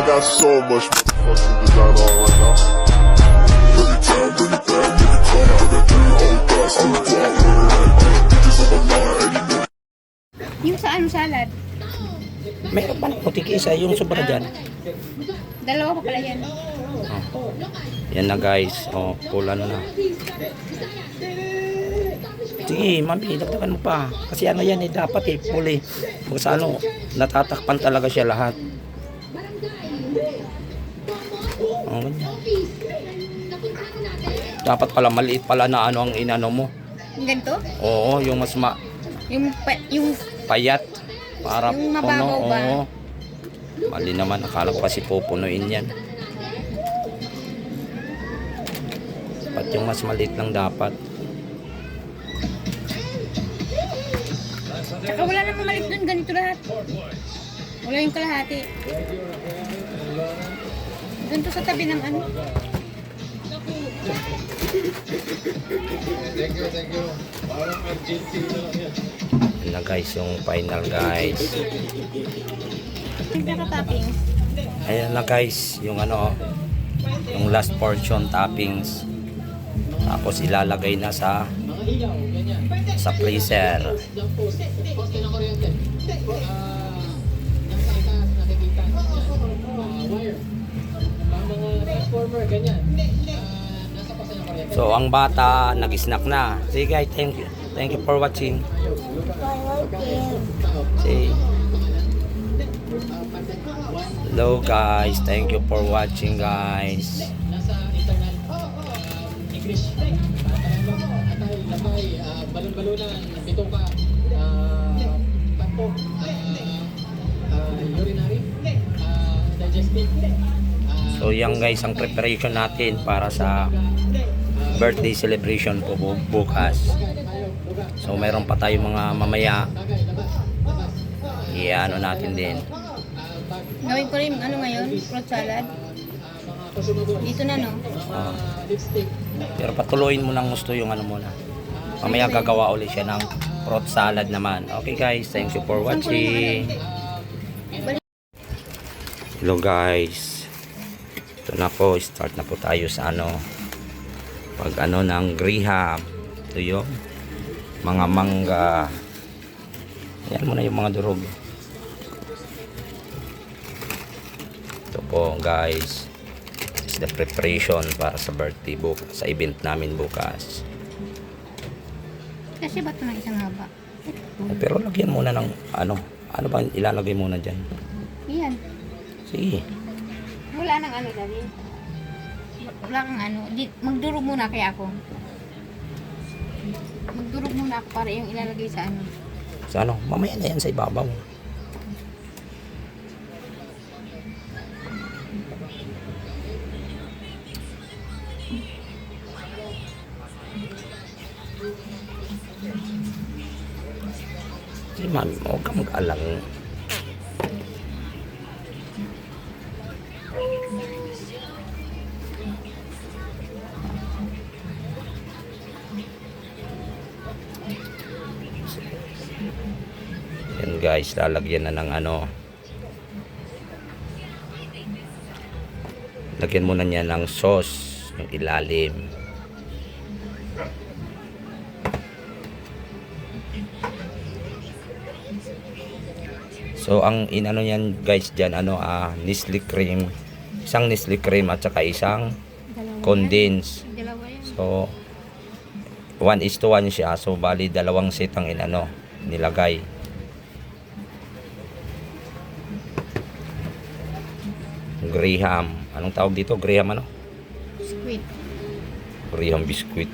got so much fucking design on right now. Bring it down, bring it down, make it come. I got 3 old guys, I'm the guap, bitches on my line, and you know. Yung sa ano salad? Meron pa na putik isa yung sobra dyan. Dalawa pa pala yan. Oh. Yan na guys. Oh, pula na. Sige, mami, dagdagan mo pa. Kasi ano yan eh, dapat eh, puli. Kung sa ano, natatakpan talaga siya lahat. Oh, ganyan. Dapat pala, maliit pala na ano ang inano mo. Yung ganito? Oo, yung mas Yung payat. Para yung mababaw puno. ba? Oo. Mali naman, akala ko kasi pupunuin yan. Dapat yung mas maliit lang dapat. Saka wala namang maliit dun, ganito lahat. Wala yung kalahati. Ganito sa tabi ng ano. Thank you. Parang Argentina lang yan. Yan na guys, yung final guys. Yung topping. Ayan na guys, yung ano, yung last portion toppings. Tapos ilalagay na sa freezer. So ang bata nag-snack na. Sige guys, thank you. Thank you for watching. See. Hello guys, thank you for watching guys. English, balon-balonan, bituka, tampo, urinary, digestive. So yan guys ang preparation natin para sa birthday celebration po bukas. So meron pa tayo mga mamaya. Ano natin din. Gawin ko rin ano ngayon, fruit salad. Dito na no. Pero patuloyin mo ng gusto yung ano muna. Mamaya gagawa ulit siya ng fruit salad naman. Okay guys, thank you for watching. Hello guys. Ito na po, start na po tayo sa ano. Pag ano ng graham. Ito yung mga mangga. Yan muna yung mga durog. Ito po guys. The preparation para sa birthday book, sa event namin bukas. Kasi ba ito ng isang haba? Pero lagyan muna ng ano ba ilalagay muna dyan? Iyan. Sige. Wala nang ano dali. Wala kang ano. Magdurog muna kaya ako. Magdurog muna ako para yung ilalagay sa ano. Sa ano? Mamaya na yan sa ibabaw. Si mami mo, huwag ka mag-alang. Yan guys, lalagyan na ng ano. Lagyan muna niya ng sauce, yung ilalim. So ang inano niyan guys diyan ano Nestle cream, isang Nestle cream at saka isang condense. Dalawa yan. So 1:1 siya. So bali dalawang set ang inano nilagay. Graham. Anong tawag dito? Graham ano? Squid. Graham biscuit.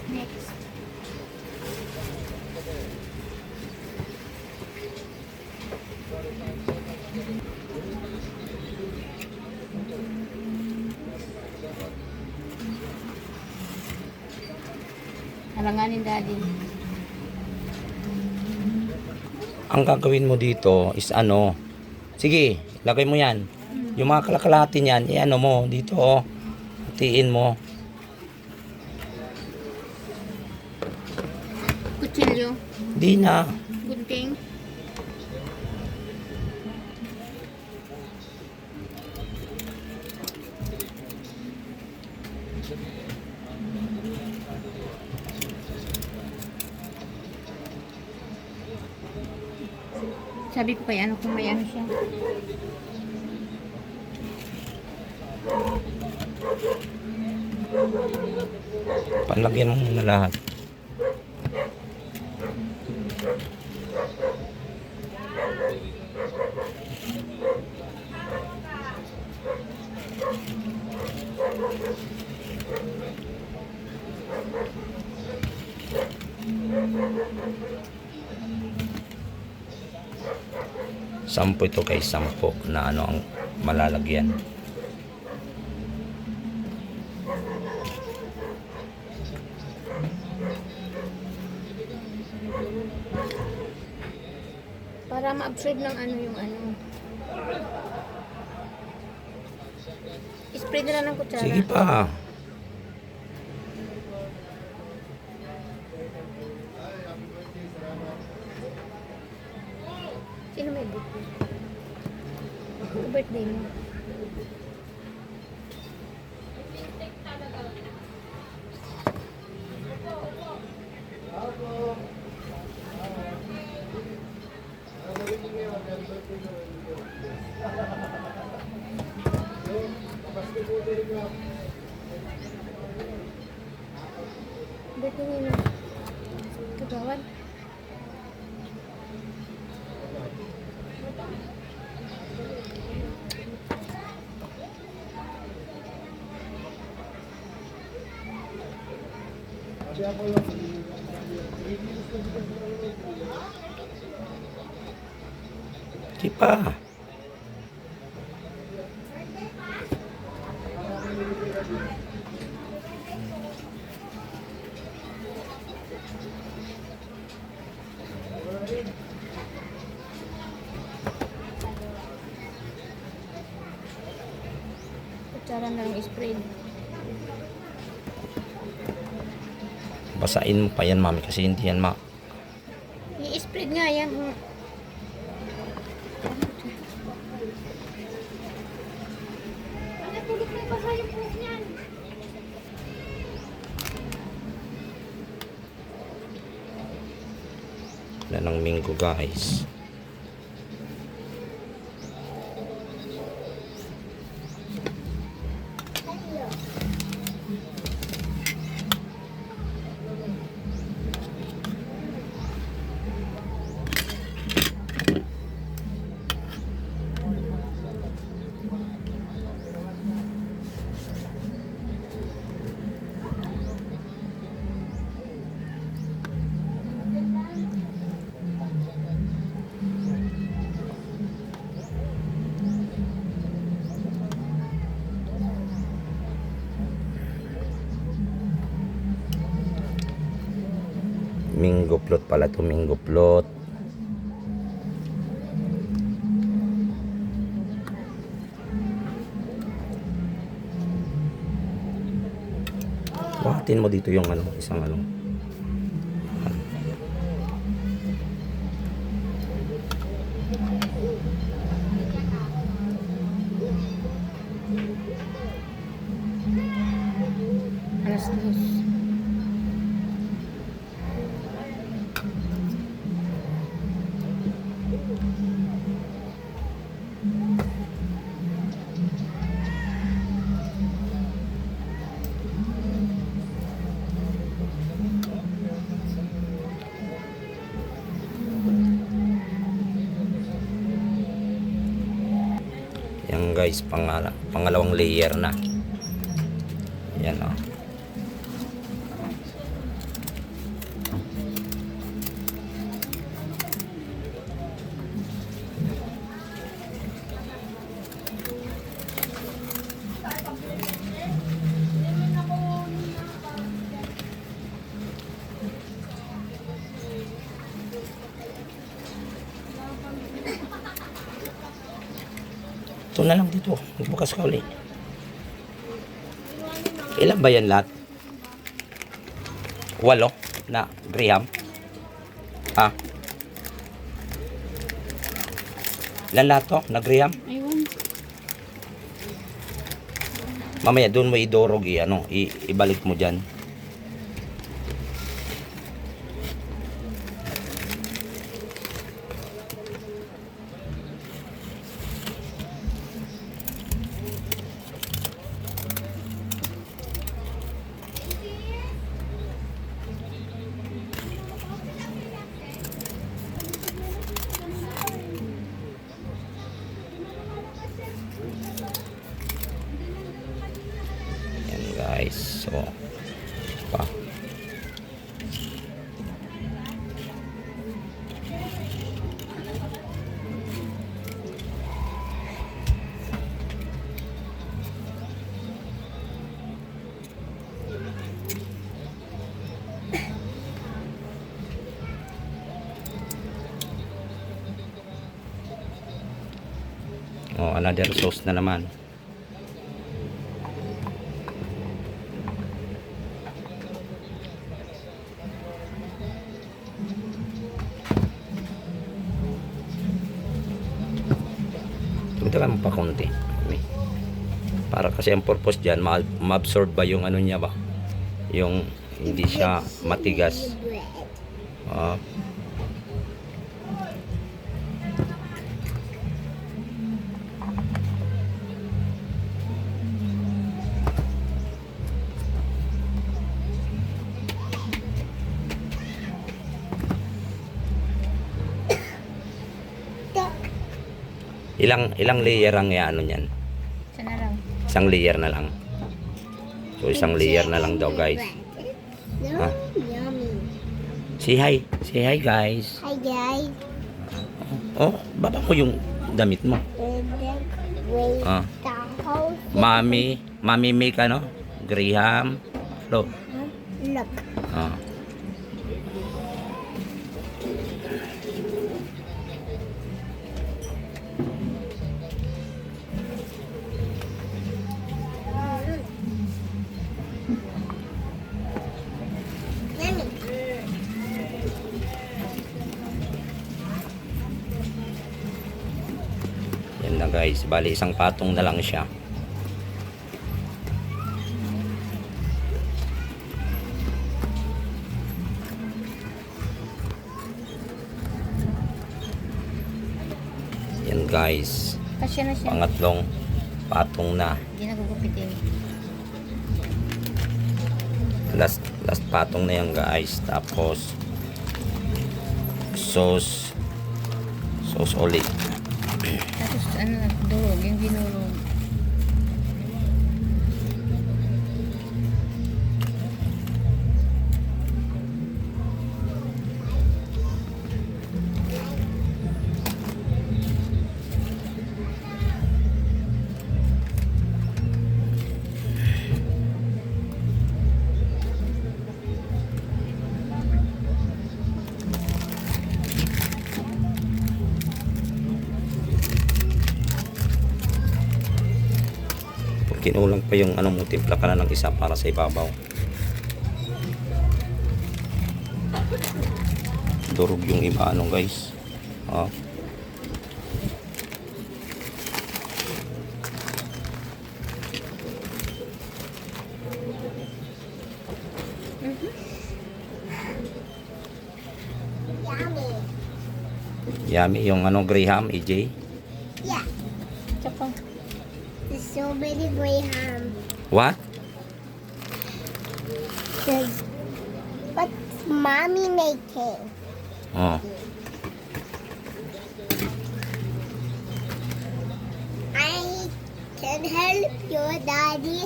Next. Alanganin daddy. Ang gagawin mo dito is ano, sige, lagay mo yan. Yung mga kalakalahati niyan, i-ano mo dito, oh. Hatiin mo. Kutsilyo. Di na. Gunting. Sabi ko kay ano kung may ano siya. Panlagyan mo muna lahat. Sampo ito guys, sampo na ano ang malalagyan. Para ma-absorb ng ano yung ano. Spray na lang ng kutsara. Sige pa. Sino may birthday? Yung birthday mo. Birthday nila. Kagawan. Sige pa. Kutsara na lang spray. Basain mo pa yan, mami, kasi hindi yan I-spray nga yan. Ano tulog na basa yung buhok niyan? na ng minggo guys. Minggo plot pala to, minggo plot. Buhatin mo dito yung ano, isang ano. Alas 2. Yan guys, pangalawang layer na. Yan o. Ito na lang dito. Magbukas ka ulit. Ilan ba yan lahat? 8 na graham. Ha? Ilan lahat to? Na graham? Ayun. Mamaya doon mo idurog ibalik mo dyan. Yan guys. So, pa. Oh, another sauce na naman. Dagdagan mo pa konti. Para kasi ang purpose dyan, ma-absorb ba yung ano niya ba? Yung hindi siya matigas. Ilang layer ang ano niyan? Isa na lang. Isang layer na lang. So isang layer na lang daw guys. No, yummy. Say hi. Say hi guys. Hi guys. Oh, baba ko yung damit mo. Wait, Ah. the whole Mami make ano? Graham. Look. look. Ah. Yummy. Yan na guys. Bali isang patong na lang siya. Yan guys. Kasya na siya. Pangatlong patong na. Hindi na gugupitin. Last patong na yan guys. Tapos sauce ulit. Tapos ano, durog. Yung dinurog. Kinulang pa yung ano mo, timpla ka na ng isa para sa ibabaw. Durog yung iba ano guys. Ah. Yummy. Yummy yung ano graham, EJ. Yeah. Tsaka. There's so many graham. What? There's what's mommy making? Oh. I can help you, Daddy.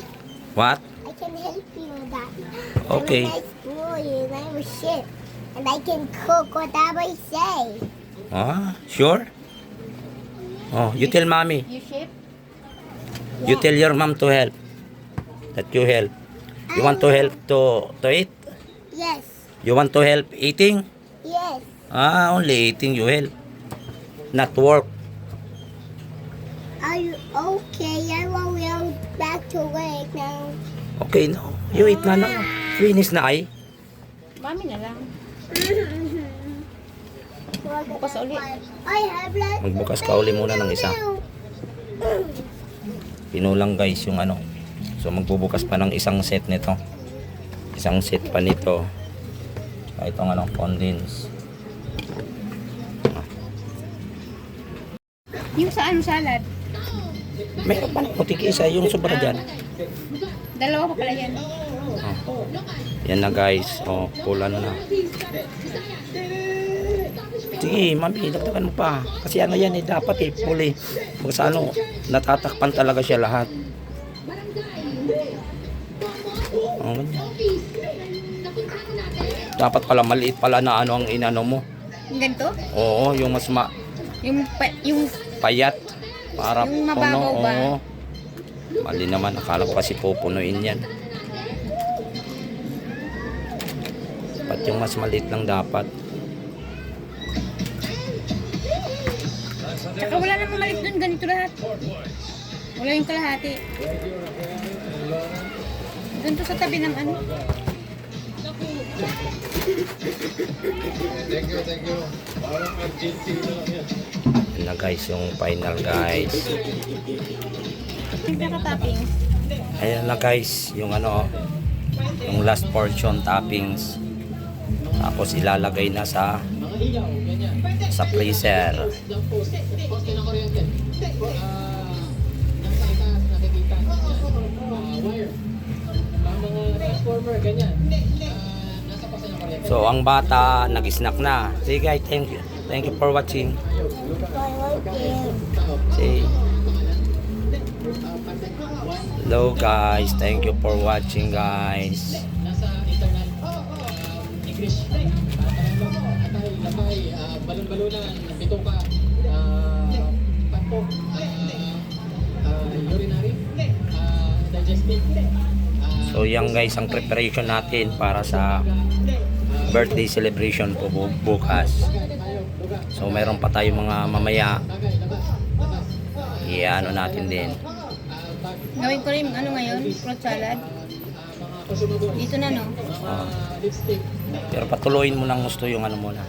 What? I can help you, Daddy. Okay. I'm a nice boy and I'm a chef. And I can cook whatever I say. Ah, sure? Oh, you tell mommy. You ship? You tell your mom to help. That you help. You want to help to eat? Yes. You want to help eating? Yes. Ah, only eating you help. Not work. Are you okay? I want to go back to work now. Okay, no. You eat na na. Finish na ay. Mami na lang. Bukas ulit. I have like Magbukas ka uli muna ng isa. Pinulang guys yung ano. So magbubukas pa ng isang set nito. Isang set pa nito. Tsaka itong ano, condense. Yung sa ano salad. Meron pa na putik isa yung sobra dyan. Dalawa pa pala yan. Yan na guys. O, full ano na. Sige, mami, dagdagan mo pa. Kasi ano yan eh, dapat eh, full eh. Kung sa ano, natatakpan talaga siya lahat. O, ganyan. Dapat pala maliit pala na ano ang inano mo. Yung ganito? Oo, yung mas Yung payat. Para Yung mababaw ba? Oo. Mali naman, akala ko kasi pupunuin yan. Dapat yung mas maliit lang dapat. Tsaka wala namang malit dun, ganito lahat. Wala yung kalahati. Doon to sa tabi ng ano. Thank you. Parang Argentina lang yan. Yan na guys, yung final guys. Yung pinaka-topping. Ayan na guys, yung ano, yung last portion toppings. Tapos ilalagay na sa Mga ilaw, ganyan. freezer. Yung post ng kuryente. Nasa itaas nakikita. Wire. Mga transformer, ganyan. Nasa pasa ng kuryente. So ang bata nag-snack na. Sige guys, thank you. Thank you for watching. Say hello guys, thank you for watching guys. Nasa internet, English, atay, lapay, balon-balunan, bituka, patok, urinary, digestive. So yan guys ang preparation natin para sa birthday celebration po bukas. So meron pa tayo mga mamaya. Ano natin din. Gawin ko rin ano ngayon, fruit salad. Dito na no. Pero patuloyin mo ng gusto yung ano muna.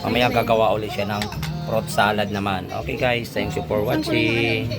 Mamaya gagawa ulit siya ng fruit salad naman. Okay guys, thanks you for watching.